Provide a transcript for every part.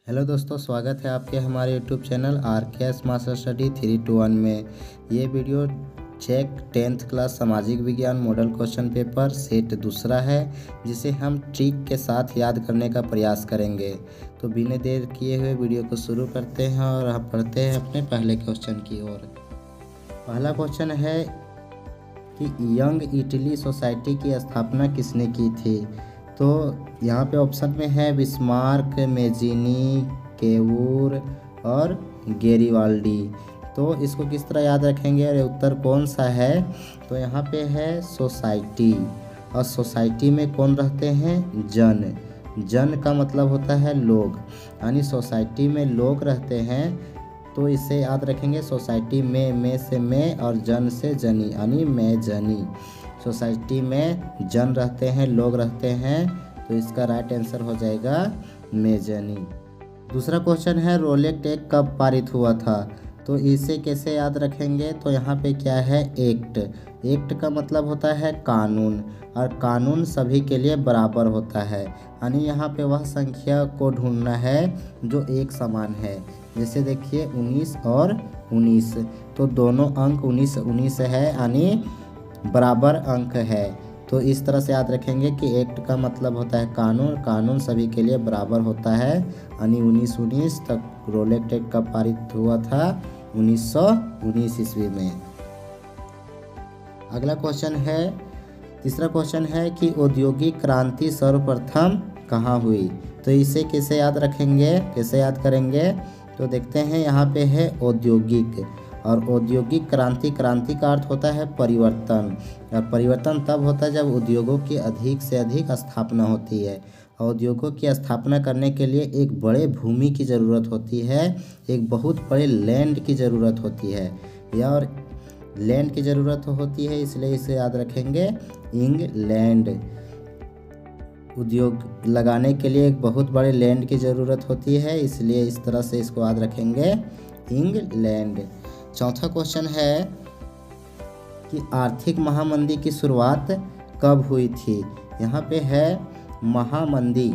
Hello दोस्तों, स्वागत है आपके हमारे यूट्यूब चैनल आर.के.एस. मास्टर स्टडी 3-2-1 में। ये वीडियो चेक 10th क्लास सामाजिक विज्ञान मॉडल क्वेश्चन पेपर सेट दूसरा है, जिसे हम ट्रिक के साथ याद करने का प्रयास करेंगे। तो बिना देर किए हुए वीडियो को शुरू करते हैं और हम पढ़ते हैं अपने पहले क्वेश्चन की ओर। पहला क्वेश्चन है कि यंग इटली सोसाइटी की स्थापना किसने की थी। तो यहाँ पे ऑप्शन में है बिस्मार्क, मेजिनी, केवूर और गेरिबाल्डी। तो इसको किस तरह याद रखेंगे और उत्तर कौन सा है। तो यहाँ पे है सोसाइटी, और सोसाइटी में कौन रहते हैं, जन। जन का मतलब होता है लोग, यानी सोसाइटी में लोग रहते हैं। तो इसे याद रखेंगे सोसाइटी में से में और जन से जनी, यानी मैं जनी। सोसाइटी में जन रहते हैं, लोग रहते हैं, तो इसका राइट आंसर हो जाएगा मेजनी। दूसरा क्वेश्चन है रोलेट एक्ट कब पारित हुआ था। तो इसे कैसे याद रखेंगे। तो यहाँ पे क्या है, एक्ट। एक्ट का मतलब होता है कानून, और कानून सभी के लिए बराबर होता है, यानी यहाँ पे वह संख्या को ढूंढना है जो एक समान है। जैसे देखिए 19 और 19, तो दोनों अंक 19 है, यानी बराबर अंक है। तो इस तरह से याद रखेंगे कि एक्ट का मतलब होता है कानून, कानून सभी के लिए बराबर होता है, यानी 1919 तक रोलेट एक्ट कब पारित हुआ था, 1919 ईस्वी में। अगला क्वेश्चन है, तीसरा क्वेश्चन है कि औद्योगिक क्रांति सर्वप्रथम कहाँ हुई। तो इसे कैसे याद रखेंगे, कैसे याद करेंगे। तो देखते हैं, यहाँ पे है औद्योगिक, और औद्योगिक क्रांति, क्रांति का अर्थ होता है परिवर्तन, और परिवर्तन तब होता है जब उद्योगों की अधिक से अधिक स्थापना होती है। उद्योगों की स्थापना करने के लिए एक बड़े भूमि की ज़रूरत होती है, एक बहुत बड़े लैंड की ज़रूरत होती है, या और लैंड की ज़रूरत होती है, इसलिए इसे याद रखेंगे इंग्लैंड। उद्योग लगाने के लिए एक बहुत बड़े लैंड की ज़रूरत होती है, इसलिए इस तरह से इसको याद रखेंगे इंग्लैंड। चौथा क्वेश्चन है कि आर्थिक महामंदी की शुरुआत कब हुई थी। यहाँ पे है महामंदी,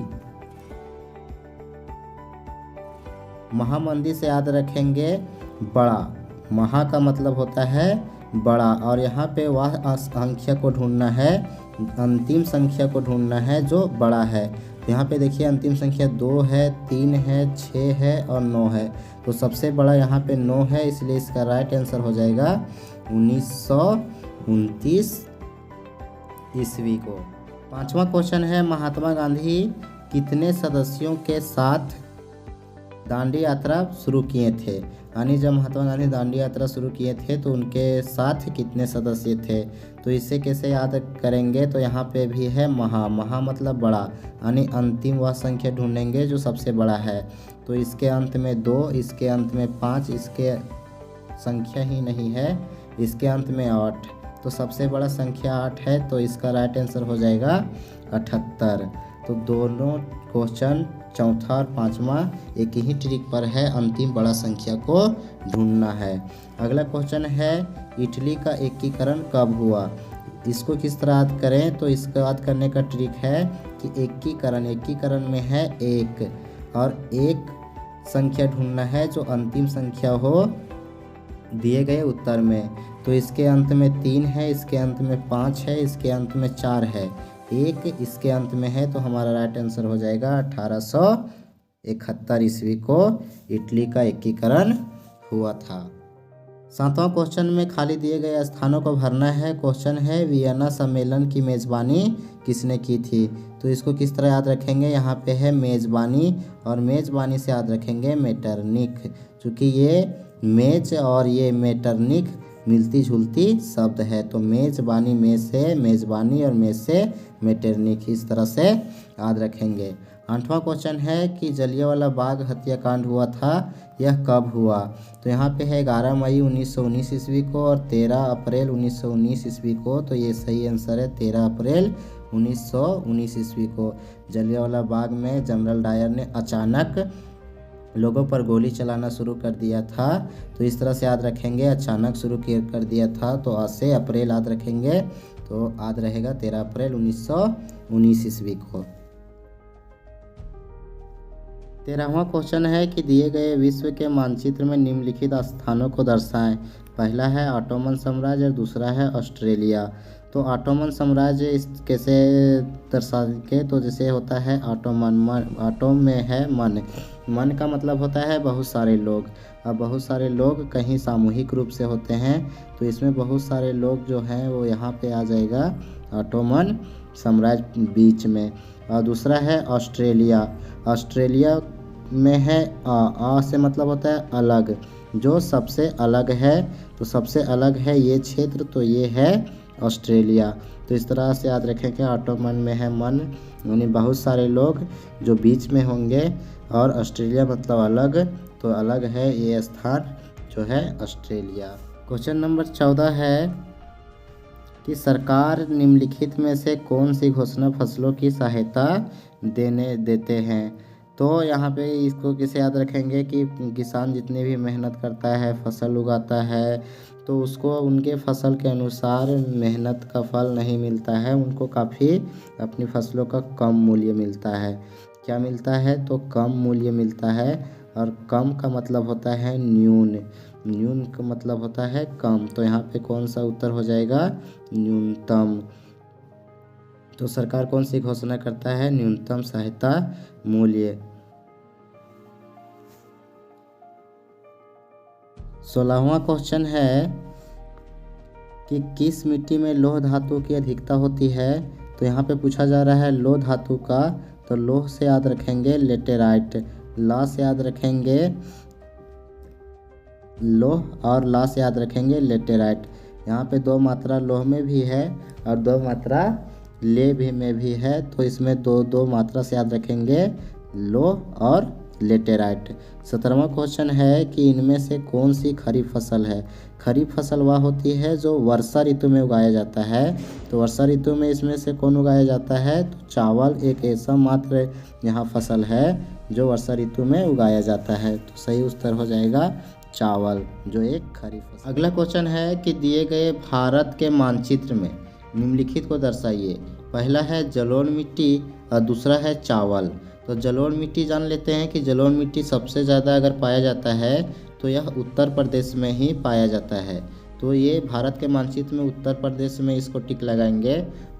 महामंदी से याद रखेंगे बड़ा। महा का मतलब होता है बड़ा, और यहाँ पे वह संख्या को ढूंढना है, अंतिम संख्या को ढूंढना है जो बड़ा है। यहाँ पे देखिए अंतिम संख्या 2 है, 3 है, 6 है और 9 है। तो सबसे बड़ा यहाँ पे 9 है, इसलिए इसका राइट आंसर हो जाएगा 1929 ईस्वी को। पांचवा क्वेश्चन है महात्मा गांधी कितने सदस्यों के साथ दांडी यात्रा शुरू किए थे। यानी जब महात्मा गांधी दांडी यात्रा शुरू किए थे तो उनके साथ कितने सदस्य थे। तो इसे कैसे याद करेंगे। तो यहाँ पे भी है महा, महा मतलब बड़ा, यानी अंतिम वह संख्या ढूंढेंगे जो सबसे बड़ा है। तो इसके अंत में 2, इसके अंत में 5, इसके संख्या ही नहीं है, इसके अंत में 8, तो सबसे बड़ा संख्या 8 है, तो इसका राइट आंसर हो जाएगा 78। तो दोनों क्वेश्चन, चौथा और पांचवा, एक ही ट्रिक पर है, अंतिम बड़ा संख्या को ढूंढना है। अगला क्वेश्चन है इटली का एकीकरण कब हुआ। इसको किस तरह याद करें। तो इसको याद करने का ट्रिक है कि एकीकरण, एकीकरण में है एक, और एक संख्या ढूंढना है जो अंतिम संख्या हो दिए गए उत्तर में। तो इसके अंत में 3 है, इसके अंत में 5 है, इसके अंत में 4 है, 1 इसके अंत में है, तो हमारा राइट आंसर हो जाएगा 1871 ईस्वी को इटली का एकीकरण हुआ था। सातवां क्वेश्चन में खाली दिए गए स्थानों को भरना है। क्वेश्चन है वियना सम्मेलन की मेज़बानी किसने की थी। तो इसको किस तरह याद रखेंगे। यहाँ पे है मेज़बानी, और मेज़बानी से याद रखेंगे मेटरनिक, क्योंकि ये मेज और ये मेटरनिक मिलती जुलती शब्द है। तो मेज़बानी, में से मेज़बानी और में से मेटरनिक, इस तरह से याद रखेंगे। 8वां क्वेश्चन है कि जलियांवाला बाग हत्याकांड हुआ था, यह कब हुआ। तो यहाँ पे है 11 मई 1919 ईस्वी को और 13 अप्रैल 1919 ईस्वी को। तो ये सही आंसर है 13 अप्रैल 1919 ईस्वी को। जलियांवाला बाग में जनरल डायर ने अचानक लोगों पर गोली चलाना शुरू कर दिया था। तो इस तरह से याद रखेंगे, अचानक शुरू कर दिया था, तो आज से अप्रैल याद रखेंगे, तो याद रहेगा 13 अप्रैल 1919 ईस्वी को। 13वां क्वेश्चन है कि दिए गए विश्व के मानचित्र में निम्नलिखित स्थानों को दर्शाएं। पहला है ऑटोमन साम्राज्य और दूसरा है ऑस्ट्रेलिया। तो ऑटोमन साम्राज्य इस कैसे दर्शाएंगे, तो जैसे होता है ऑटोमन, ऑटोम में है मन, मन का मतलब होता है बहुत सारे लोग। अब बहुत सारे लोग कहीं सामूहिक रूप से होते हैं, तो इसमें बहुत सारे लोग जो हैं वो यहाँ पे आ जाएगा ऑटोमन साम्राज्य बीच में। और दूसरा है ऑस्ट्रेलिया। ऑस्ट्रेलिया में है आ से मतलब होता है अलग, जो सबसे अलग है, तो सबसे अलग है ये क्षेत्र, तो ये है ऑस्ट्रेलिया। तो इस तरह से याद रखें कि ऑटोमन में है मन, यानी बहुत सारे लोग जो बीच में होंगे, और ऑस्ट्रेलिया मतलब अलग, तो अलग है ये स्थान जो है ऑस्ट्रेलिया। क्वेश्चन नंबर 14 है कि सरकार निम्नलिखित में से कौन सी घोषणा फसलों की सहायता देते हैं। तो यहाँ पे इसको कैसे याद रखेंगे कि किसान जितने भी मेहनत करता है, फसल उगाता है, तो उसको उनके फसल के अनुसार मेहनत का फल नहीं मिलता है, उनको काफ़ी अपनी फसलों का कम मूल्य मिलता है। क्या मिलता है, तो कम मूल्य मिलता है। और कम का मतलब होता है न्यून, न्यून का मतलब होता है कम। तो यहाँ पे कौन सा उत्तर हो जाएगा, न्यूनतम। तो सरकार कौन सी घोषणा करता है, न्यूनतम सहायता मूल्य। 16वां क्वेश्चन है कि किस मिट्टी में लौह धातु की अधिकता होती है। तो यहाँ पे पूछा जा रहा है लौह धातु का, तो लौह से याद रखेंगे लेटेराइट, ला से याद रखेंगे लौह, और ला से याद रखेंगे लेटेराइट। यहाँ पे 2 मात्रा लौह में भी है और 2 मात्रा ले भी में भी है, तो इसमें 2 मात्रा से याद रखेंगे लौह और लेटेराइट। 17वां क्वेश्चन है कि इनमें से कौन सी खरीफ फसल है। खरीफ फसल वह होती है जो वर्षा ऋतु में उगाया जाता है। तो वर्षा ऋतु में इसमें से कौन उगाया जाता है, तो चावल एक ऐसा मात्र यहाँ फसल है जो वर्षा ऋतु में उगाया जाता है। तो सही उत्तर हो जाएगा चावल, जो एक खरीफ फसल। अगला क्वेश्चन है कि दिए गए भारत के मानचित्र में निम्नलिखित को दर्शाइए। पहला है जलोढ़ मिट्टी और दूसरा है चावल। तो जलोढ़ मिट्टी जान लेते हैं कि जलोढ़ मिट्टी सबसे ज़्यादा अगर पाया जाता है तो यह उत्तर प्रदेश में ही पाया जाता है। तो ये भारत के मानचित्र में उत्तर प्रदेश में इसको टिक लगाएंगे।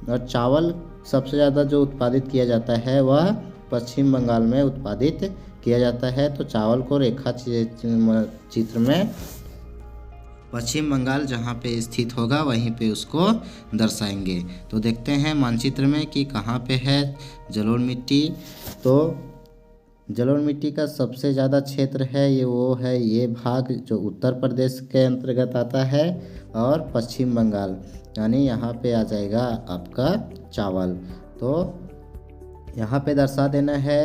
और चावल सबसे ज़्यादा जो उत्पादित किया जाता है वह पश्चिम बंगाल में उत्पादित किया जाता है। तो चावल को रेखा चित्र में पश्चिम बंगाल जहाँ पे स्थित होगा वहीं पे उसको दर्शाएंगे। तो देखते हैं मानचित्र में कि कहाँ पे है जलोढ़ मिट्टी। तो जलोढ़ मिट्टी का सबसे ज़्यादा क्षेत्र है ये, वो है ये भाग जो उत्तर प्रदेश के अंतर्गत आता है और पश्चिम बंगाल, यानी यहाँ पे आ जाएगा आपका चावल। तो यहाँ पे दर्शा देना है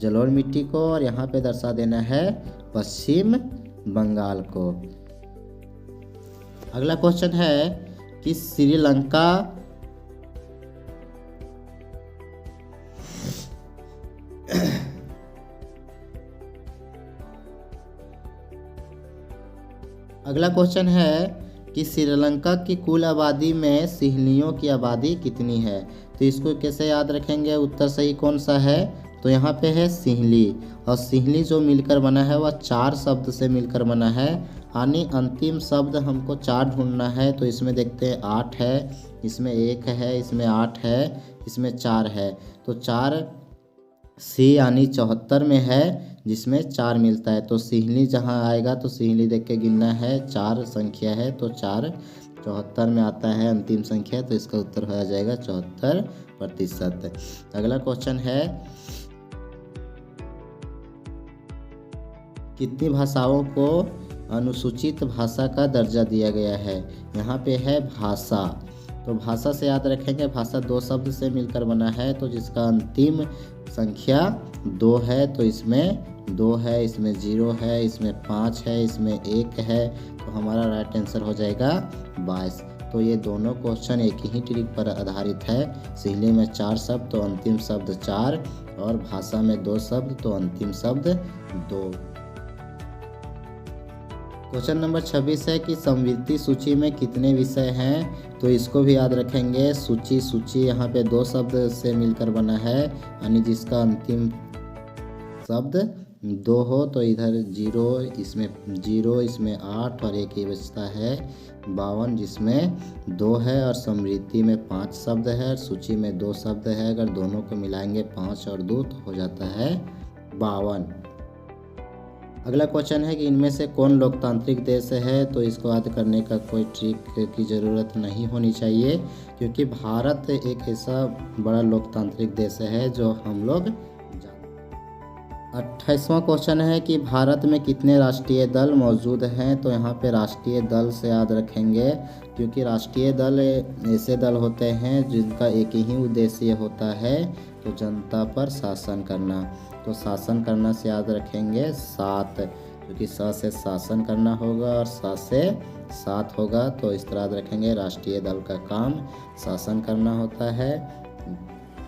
जलोढ़ मिट्टी को और यहाँ पे दर्शा देना है पश्चिम बंगाल को। अगला क्वेश्चन है कि श्रीलंका अगला क्वेश्चन है कि श्रीलंका की कुल आबादी में सिंहलियों की आबादी कितनी है। तो इसको कैसे याद रखेंगे, उत्तर सही कौन सा है, तो यहाँ पे है सिंहली। और सिंहली जो मिलकर बना है वह 4 शब्द से मिलकर बना है, यानी अंतिम शब्द हमको 4 ढूंढना है। तो इसमें देखते हैं 8 है, इसमें 1 है, इसमें 8 है, इसमें 4 है। तो 4 सी यानी 74 में है, जिसमें 4 मिलता है। तो सिंहली जहाँ आएगा तो सिंहली देख के गिनना है, 4 संख्या है तो 4 74 में आता है अंतिम संख्या, तो इसका उत्तर हो जाएगा 74%। अगला क्वेश्चन है कितनी भाषाओं को अनुसूचित भाषा का दर्जा दिया गया है। यहाँ पे है भाषा। तो भाषा से याद रखेंगे भाषा 2 शब्द से मिलकर बना है, तो जिसका अंतिम संख्या 2 है। तो इसमें 2 है, इसमें 0 है, इसमें 5 है, इसमें 1 है। तो हमारा राइट आंसर हो जाएगा 22। तो ये दोनों क्वेश्चन एक ही ट्रिक पर आधारित है। सिंहली में 4 शब्द तो अंतिम शब्द 4, और भाषा में 2 शब्द तो अंतिम शब्द 2। क्वेश्चन नंबर 26 है कि समवर्ती सूची में कितने विषय हैं। तो इसको भी याद रखेंगे। सूची यहाँ पे 2 शब्द से मिलकर बना है, यानी जिसका अंतिम शब्द 2 हो तो इधर 0 इसमें 8 और एक ही बचता है 52, जिसमें 2 है और समृद्धि में 5 शब्द है, सूची में 2 शब्द है। अगर दोनों को मिलाएंगे 5 और 2 तो हो जाता है 52। अगला क्वेश्चन है कि इनमें से कौन लोकतांत्रिक देश है। तो इसको याद करने का कोई ट्रिक की ज़रूरत नहीं होनी चाहिए, क्योंकि भारत एक ऐसा बड़ा लोकतांत्रिक देश है जो हम लोग। 28वां क्वेश्चन है कि भारत में कितने राष्ट्रीय दल मौजूद हैं। तो यहाँ पे राष्ट्रीय दल से याद रखेंगे, क्योंकि राष्ट्रीय दल ऐसे दल होते हैं जिनका एक ही उद्देश्य होता है, तो जनता पर शासन करना। तो शासन करना से याद रखेंगे 7, क्योंकि स से शासन करना होगा और स से 7 होगा। तो इस तरह याद रखेंगे, राष्ट्रीय दल का काम शासन करना होता है।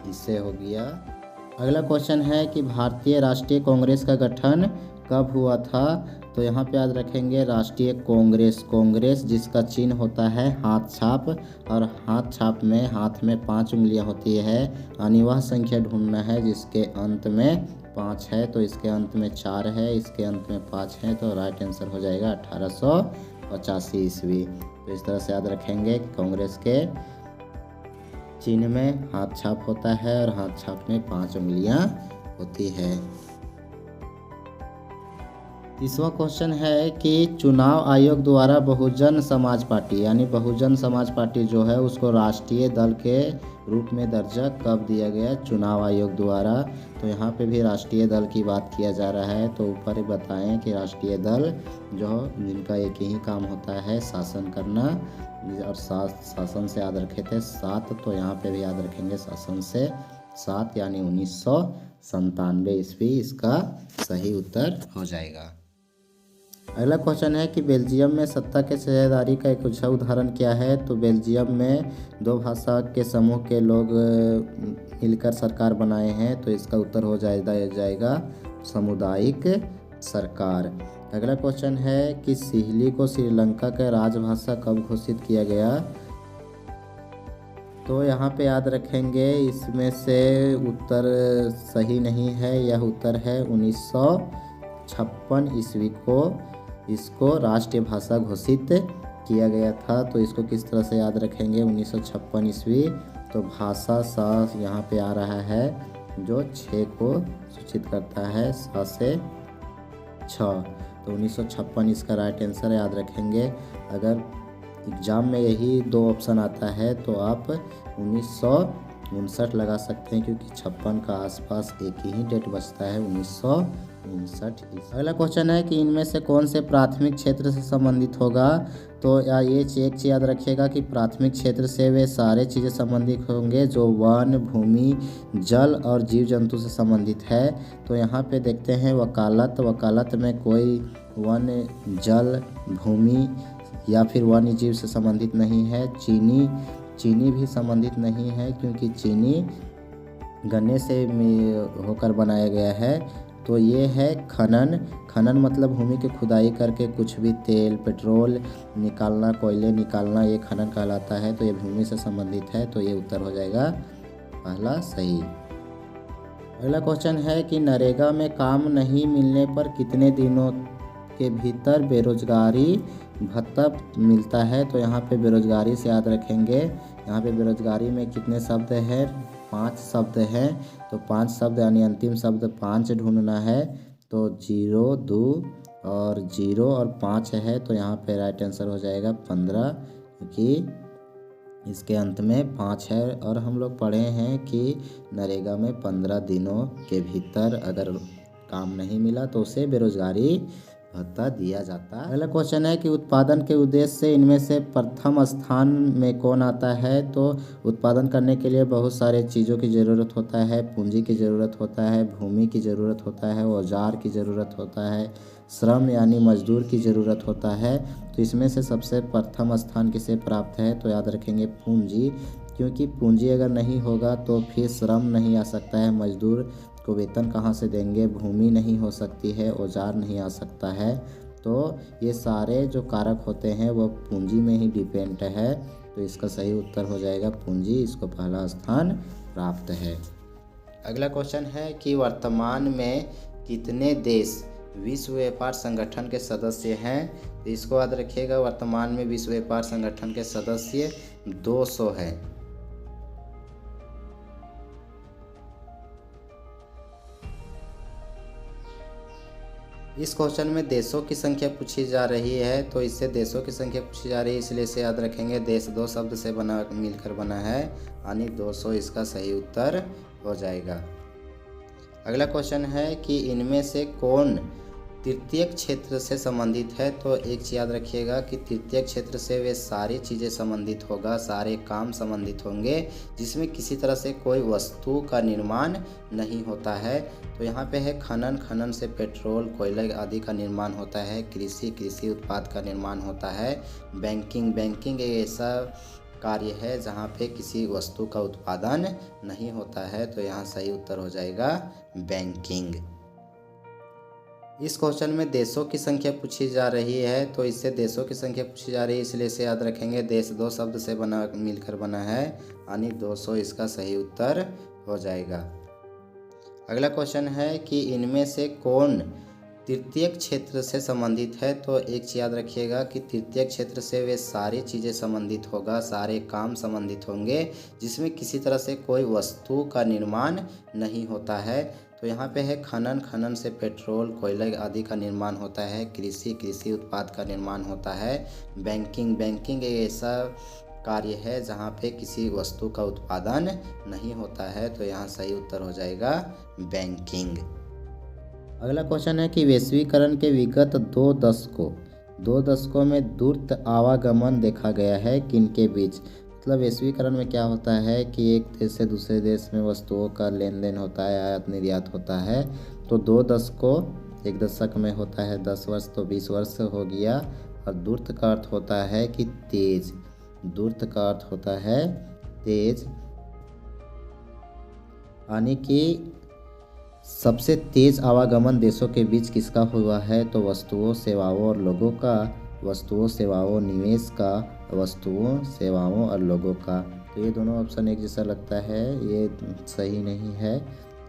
इससे हो गया। अगला क्वेश्चन है कि भारतीय राष्ट्रीय कांग्रेस का गठन कब हुआ था। तो यहाँ पे याद रखेंगे राष्ट्रीय कांग्रेस जिसका चिन्ह होता है हाथ छाप, और हाथ छाप में हाथ में 5 उंगलियाँ होती है। अनिवार्य संख्या ढूंढना है जिसके अंत में 5 है, तो इसके अंत में 4 है, इसके अंत में 5 है, तो राइट आंसर हो जाएगा 1885 ईस्वी। तो इस तरह से याद रखेंगे कि कांग्रेस के चिन्ह में हाथ छाप होता है और हाथ छाप में 5 उंगलियां होती है। 30वां क्वेश्चन है कि चुनाव आयोग द्वारा बहुजन समाज पार्टी यानी बहुजन समाज पार्टी जो है उसको राष्ट्रीय दल के रूप में दर्जा कब दिया गया चुनाव आयोग द्वारा। तो यहाँ पे भी राष्ट्रीय दल की बात किया जा रहा है। तो ऊपर ही बताएं कि राष्ट्रीय दल जो जिनका एक ही काम होता है शासन करना, और शासन से याद रखे थे 7, तो यहाँ पे भी याद रखेंगे शासन से 7 यानी 1997 ईस्वी इसका सही उत्तर हो जाएगा। अगला क्वेश्चन है कि बेल्जियम में सत्ता के साझेदारी का एक अच्छा उदाहरण क्या है। तो बेल्जियम में 2 भाषा के समूह के लोग मिलकर सरकार बनाए हैं, तो इसका उत्तर हो जाएगा सामुदायिक सरकार। अगला क्वेश्चन है कि सिहली को श्रीलंका का राजभाषा कब घोषित किया गया। तो यहाँ पे याद रखेंगे इसमें से उत्तर सही नहीं है, यह उत्तर है 1956 ईस्वी को इसको राष्ट्रीय भाषा घोषित किया गया था। तो इसको किस तरह से याद रखेंगे 1956 ईस्वी। तो भाषा सा यहाँ पे आ रहा है जो 6 को सूचित करता है, सा से 6, तो 1956 इसका राइट आंसर याद रखेंगे। अगर एग्ज़ाम में यही 2 ऑप्शन आता है तो आप 1959 लगा सकते हैं, क्योंकि 56 का आसपास एक ही डेट बचता है 1959। अगला क्वेश्चन है कि इनमें से कौन से प्राथमिक क्षेत्र से संबंधित होगा। तो ये एक चीज़ याद रखिएगा कि प्राथमिक क्षेत्र से वे सारे चीज़ें संबंधित होंगे जो वन, भूमि, जल और जीव जंतु से संबंधित है। तो यहाँ पे देखते हैं वकालत में कोई वन, जल, भूमि या फिर वन्य जीव से संबंधित नहीं है। चीनी भी संबंधित नहीं है, क्योंकि चीनी गन्ने से होकर बनाया गया है। तो ये है खनन मतलब भूमि की खुदाई करके कुछ भी तेल, पेट्रोल निकालना, कोयले निकालना, ये खनन कहलाता है। तो ये भूमि से संबंधित है, तो ये उत्तर हो जाएगा पहला सही। अगला क्वेश्चन है कि नरेगा में काम नहीं मिलने पर कितने दिनों के भीतर बेरोजगारी भत्ता मिलता है। तो यहाँ पे बेरोजगारी से याद रखेंगे, यहाँ पे बेरोजगारी में कितने शब्द हैं 5 शब्द हैं। तो 5 शब्द यानी अंतिम शब्द 5 ढूंढना है। तो 0, 2 और 0 और 5 है, तो यहाँ पे राइट आंसर हो जाएगा 15, क्योंकि इसके अंत में 5 है। और हम लोग पढ़े हैं कि नरेगा में 15 दिनों के भीतर अगर काम नहीं मिला तो उसे बेरोजगारी भत्ता दिया जाता है। अगला क्वेश्चन है कि उत्पादन के उद्देश्य से इनमें से प्रथम स्थान में कौन आता है। तो उत्पादन करने के लिए बहुत सारे चीज़ों की ज़रूरत होता है, पूंजी की ज़रूरत होता है, भूमि की ज़रूरत होता है, औजार की ज़रूरत होता है, श्रम यानी मजदूर की ज़रूरत होता है। तो इसमें से सबसे प्रथम स्थान किसे प्राप्त है। तो याद रखेंगे पूंजी, क्योंकि पूंजी अगर नहीं होगा तो फिर श्रम नहीं आ सकता है, मजदूर को वेतन कहाँ से देंगे, भूमि नहीं हो सकती है, औजार नहीं आ सकता है। तो ये सारे जो कारक होते हैं वो पूंजी में ही डिपेंड है। तो इसका सही उत्तर हो जाएगा पूंजी, इसको पहला स्थान प्राप्त है। अगला क्वेश्चन है कि वर्तमान में कितने देश विश्व व्यापार संगठन के सदस्य हैं? तो इसको याद रखिएगा, वर्तमान में विश्व व्यापार संगठन के सदस्य 200 हैं। इस क्वेश्चन में देशों की संख्या पूछी जा रही है, तो इससे देशों की संख्या पूछी जा रही है, इसलिए इसे याद रखेंगे। देश दो शब्द से मिलकर बना है, यानी 200 इसका सही उत्तर हो जाएगा। अगला क्वेश्चन है कि इनमें से कौन तृतीय क्षेत्र से संबंधित है? तो एक चीज याद रखिएगा कि तृतीय क्षेत्र से वे सारी चीज़ें संबंधित होगा, सारे काम संबंधित होंगे जिसमें किसी तरह से कोई वस्तु का निर्माण नहीं होता है। तो यहाँ पे है खनन, खनन से पेट्रोल, कोयले आदि का निर्माण होता है। कृषि, कृषि उत्पाद का निर्माण होता है। बैंकिंग, बैंकिंग एक ऐसा कार्य है जहाँ पे किसी वस्तु का उत्पादन नहीं होता है। तो यहाँ सही उत्तर हो जाएगा बैंकिंग। इस क्वेश्चन में देशों की संख्या पूछी जा रही है, तो इससे देशों की संख्या पूछी जा रही है, इसलिए इसे याद रखेंगे। देश दो शब्द से मिलकर बना है, यानी 200 इसका सही उत्तर हो जाएगा। अगला क्वेश्चन है कि इनमें से कौन तृतीय क्षेत्र से संबंधित है? तो एक चीज याद रखिएगा कि तृतीय क्षेत्र से वे सारी चीज़ें संबंधित होगा, सारे काम संबंधित होंगे जिसमें किसी तरह से कोई वस्तु का निर्माण नहीं होता है। तो यहाँ पे है खनन, खनन से पेट्रोल, कोयले आदि का निर्माण होता है। कृषि, कृषि उत्पाद का निर्माण होता है। बैंकिंग, बैंकिंग एक ऐसा कार्य है जहाँ पे किसी वस्तु का उत्पादन नहीं होता है। तो यहाँ सही उत्तर हो जाएगा बैंकिंग। अगला क्वेश्चन है कि वैश्वीकरण के विगत दो दशकों में द्रुत आवागमन देखा गया है किनके बीच? मतलब वैश्वीकरण में क्या होता है कि एक देश से दूसरे देश में वस्तुओं का लेन देन होता है, आयात निर्यात होता है। तो 2 दशकों, एक दशक में होता है 10 वर्ष, तो 20 वर्ष हो गया। और द्रुत का अर्थ होता है कि तेज, द्रुत का अर्थ होता है तेज, यानी कि सबसे तेज आवागमन देशों के बीच किसका हुआ है? तो वस्तुओं, सेवाओं और लोगों का, वस्तुओं, सेवाओं, निवेश का, वस्तुओं, सेवाओं और लोगों का। तो ये दोनों ऑप्शन एक जैसा लगता है, ये सही नहीं है।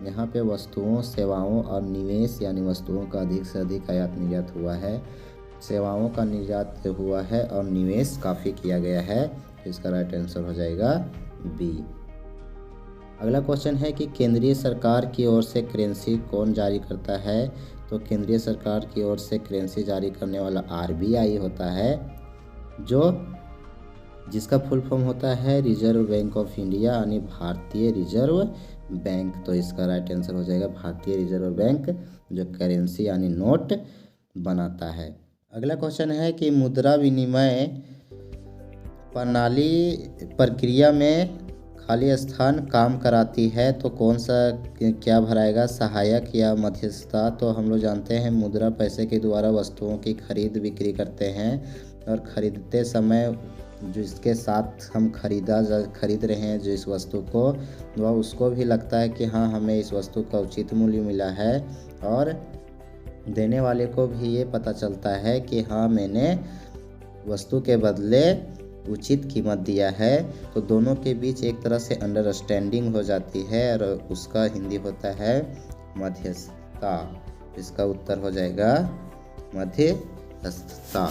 यहाँ पे वस्तुओं, सेवाओं और निवेश यानी वस्तुओं का अधिक से अधिक आयात निर्यात हुआ है, सेवाओं का निर्यात हुआ है और निवेश काफ़ी किया गया है। तो इसका राइट आंसर हो जाएगा बी। अगला क्वेश्चन है कि केंद्रीय सरकार की ओर से करेंसी कौन जारी करता है? तो केंद्रीय सरकार की ओर से करेंसी जारी करने वाला RBI होता है, जिसका फुल फॉर्म होता है रिजर्व बैंक ऑफ इंडिया, यानी भारतीय रिजर्व बैंक। तो इसका राइट आंसर हो जाएगा भारतीय रिजर्व बैंक, जो करेंसी यानी नोट बनाता है। अगला क्वेश्चन है कि मुद्रा विनिमय प्रणाली प्रक्रिया में खाली स्थान काम कराती है, तो कौन सा क्या भराएगा, सहायक या मध्यस्थता? तो हम लोग जानते हैं मुद्रा पैसे के द्वारा वस्तुओं की खरीद बिक्री करते हैं, और ख़रीदते समय जो इसके साथ हम खरीद रहे हैं जो इस वस्तु को, वह उसको भी लगता है कि हाँ हमें इस वस्तु का उचित मूल्य मिला है, और देने वाले को भी ये पता चलता है कि हाँ मैंने वस्तु के बदले उचित कीमत दिया है। तो दोनों के बीच एक तरह से अंडरस्टैंडिंग हो जाती है, और उसका हिंदी होता है मध्यस्थता। इसका उत्तर हो जाएगा मध्यस्थता।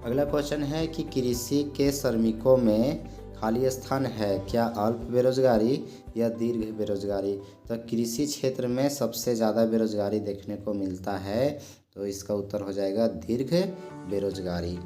अगला क्वेश्चन है कि कृषि के श्रमिकों में खाली स्थान है, क्या अल्प बेरोजगारी या दीर्घ बेरोजगारी? तो कृषि क्षेत्र में सबसे ज़्यादा बेरोजगारी देखने को मिलता है, तो इसका उत्तर हो जाएगा दीर्घ बेरोजगारी।